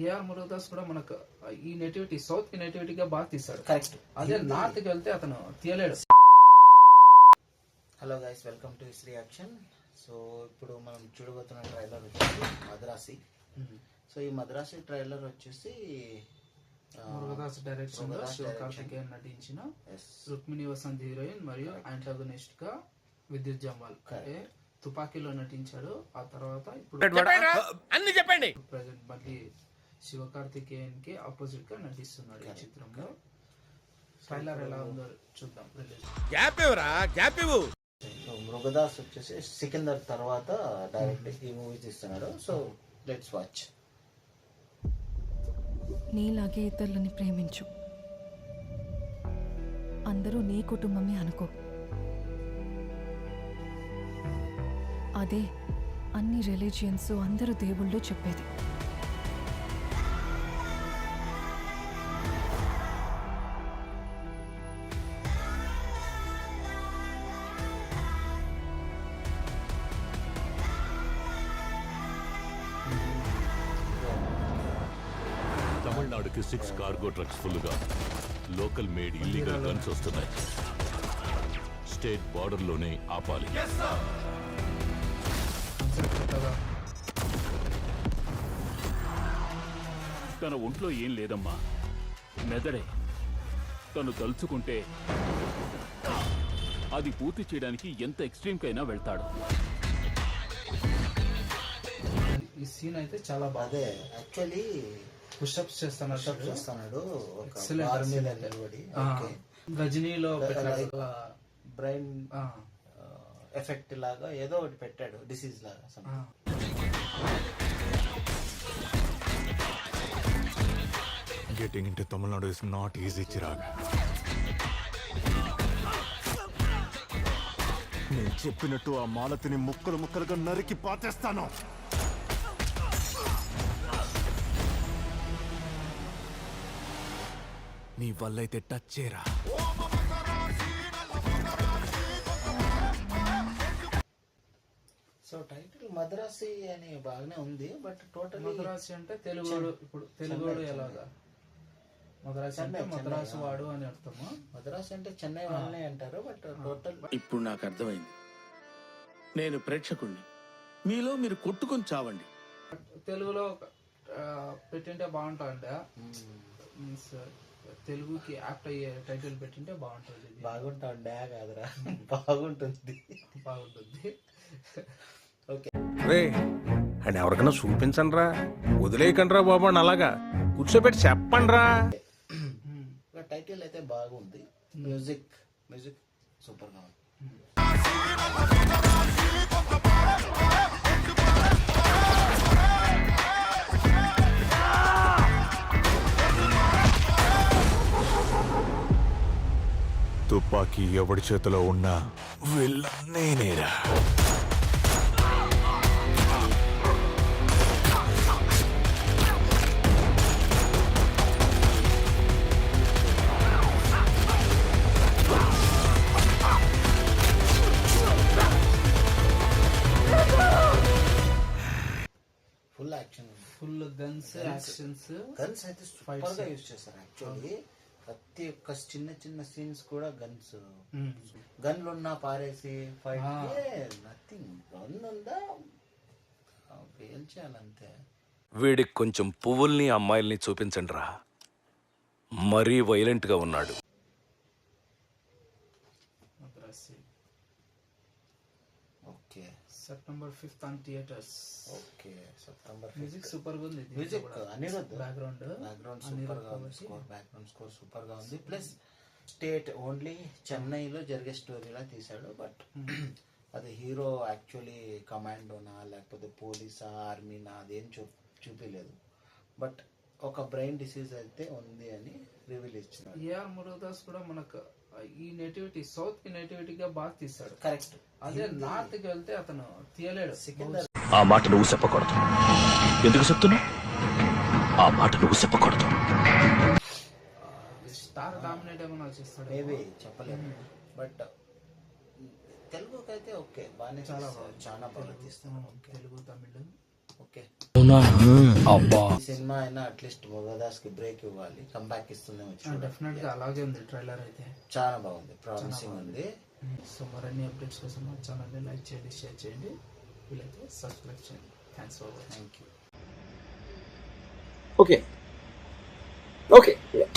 AR Murugadoss కూడా మనకు ఈ నేటివిటీ సౌత్ కి నేటివిటీగా బాగా తీస్తాడు. కరెక్ట్. అదే నార్త్ కి వెళ్తే అతను తీయలేడు. Hello guys, welcome to his reaction. So ఇప్పుడు మనం చూడబోతున్న ట్రైలర్ వచ్చేసి మద్రాసి. సో ఈ మద్రాసి ట్రైలర్ వచ్చేసి మురుగదాస్ డైరెక్షన్ లో శివకార్తికేయన్ నటించిన రుక్మిణి వసంత్ హీరోయిన్ మరియు యాంటాగనిస్ట్ గా విద్యుత్ జంవాల్ అంటే తుపాకీలో నటించాడు. ఆ తర్వాత ఇప్పుడు అన్ని చెప్పండి ప్రెసెంట్ మళ్ళీ శివకార్తికేయన్ కి ఆపోజిట్ గా నటిస్తున్నాడు ఈ చిత్రంలో. ట్రైలర్ ఎలా ఉందో చూద్దాం. మురుగదాస్ వచ్చేసి సికిందర్ తర్వాత డైరెక్ట్ ఈ మూవీ తీస్తున్నాడు. So let's watch. నీలాగే ఇతరులని ప్రేమించు. అందరూ నీ కుటుంబమే అనుకో. అదే అన్ని రిలీజియన్స్ అందరూ దేవుళ్ళు చెప్పేది. తమిళనాడుకి 6 కార్గో ట్రక్స్ ఫుల్గా లోకల్ మేడ్ ఇల్లీగల్ గన్స్ వస్తున్నాయి. స్టేట్ బార్డర్లోనే ఆపాలి. తన ఒంట్లో ఏం లేదమ్మా, మెదడే. తను తలుచుకుంటే అది పూర్తి చేయడానికి ఎంత ఎక్స్ట్రీమ్కైనా వెళ్తాడు. ఈ సీన్ అయితే చాలా బాగా. అదే యాక్చువల్లీ పుషప్స్ చేస్తున్నాడు. గజనీలో బ్రెయిన్ ఎఫెక్ట్ లాగా ఏదో ఒకటి పెట్టాడు, డిసీజ్ లాగా. Getting into Tamil Nadu is not easy, Chirag. నేను చెప్పినట్టు ఆ మాలతిని ముక్కలు ముక్కలుగా నరికి పాతేస్తాను. నీ వల్లైతే టచ్ చేయరా. సో టైటిల్ మద్రాసి అని బాగానే ఉంది, బట్ టోటల్ మద్రాసి అంటే తెలుగు. ఇప్పుడు తెలుగు ఎలాగా మద్రాసి అంటే మద్రాసు వాడు అని అర్థమా? మద్రాసి అంటే చెన్నై వాళ్ళనే అంటారు, బట్ టోటల్. ఇప్పుడు నాకు అర్థమైంది. నేను ప్రేక్షకుణ్ణి, మీలో మీరు కొట్టుకొని చావండి. తెలుగులో పెట్టింటే బాగుంటుందా? మీన్స్ తెలుగుకి యాప్ట్ అయ్యే టైటిల్ పెట్టింటే బాగుంటుంది. బాగుంటుందా కాదురా, బాగుంటుంది. ఓకే రే అని ఎవరికైనా చూపించండి రా, వదిలేయకండి రా బాబు అని అలాగా కూర్చోబెట్టి చెప్పండి రా. టైటిల్ అయితే బాగుంది. మ్యూజిక్ సూపర్ గా ఉంది. తుపాకీ ఎవడి చేతిలో ఉన్నా విలన్ నేనేరా. Full action, full guns actions. Guns అయితే సూపర్ గా యూజ్ చేస్తారు. యాక్చువల్లీ ప్రతి ఒక్క చిన్న చిన్న సీన్స్ కూడా గన్స్. గన్లు ఉన్నా పారేసి ఫైట్, నథింగ్. గన్ ఉందా పేల్చాలంతే. వీడికి కొంచెం పువ్వుల్ని అమ్మాయిల్ని చూపించండి రా, మరీ వైలెంట్ గా ఉన్నాడు. Okay, September 5th on theatres. Okay, September. Music super గా ఉంది. మ్యూజిక్ అనిరుద్ధ్ బ్యాక్గ్రౌండ్ సూపర్ గా ఉంది. బ్యాక్గ్రౌండ్ స్కోర్ సూపర్ గా ఉంది. ప్లస్ స్టేట్ ఓన్లీ చెన్నైలో జరిగే స్టోరీలా తీశాడు, బట్ అది హీరో యాక్చువల్లీ కమాండోనా లేకపోతే పోలీసా ఆర్మీనా అదేం చూపించలేదు. బట్ ఒక బ్రెయిన్ డిసీజ్ అయితే ఉంది అని రివీల్ ఇచ్చినాడు. ఏఆర్ మురుగదాస్ కూడా మనకు ఈ నేటివిటీ సౌత్ కి నేటివిటీగా బాగా తీస్తాడు. కరెక్ట్. అదే నార్త్ కి వెళ్తే అతను తీయలేడు. సికిందర్. ఆ మాట నువ్వు చెప్పకూడదు. ఎందుకు చెప్తున్నావు? ఆ మాట నువ్వు చెప్పకూడదు. స్టార్ డామినేట్ ఏమన్నా చేస్తాడు మేబీ, చెప్పలేము. బట్ తెలుగుకి అయితే ఓకే, బాగానే చాలా బాగా తీస్తాను. తెలుగు తమిళ్ ఓకే. అవునా అబ్బా ఈ సినిమా అయినా అట్లీస్ట్ మురుగదాస్ కి బ్రేక్ ఇవ్వాలి, కంబ్యాక్ ఇస్తుందేమో చూడాలి. డెఫినెట్ గా అలాగే ఉంది ట్రైలర్ అయితే. చాలా బాగుంది, ప్రామిసింగ్ ఉంది. సో మరిన్ని అప్డేట్స్ కోసం మా ఛానల్ని లైక్ చేయండి, షేర్ చేయండి, వీలైతే సబ్స్క్రైబ్ చేయండి. Thanks for watching. Thank you. Okay. Okay. Yeah.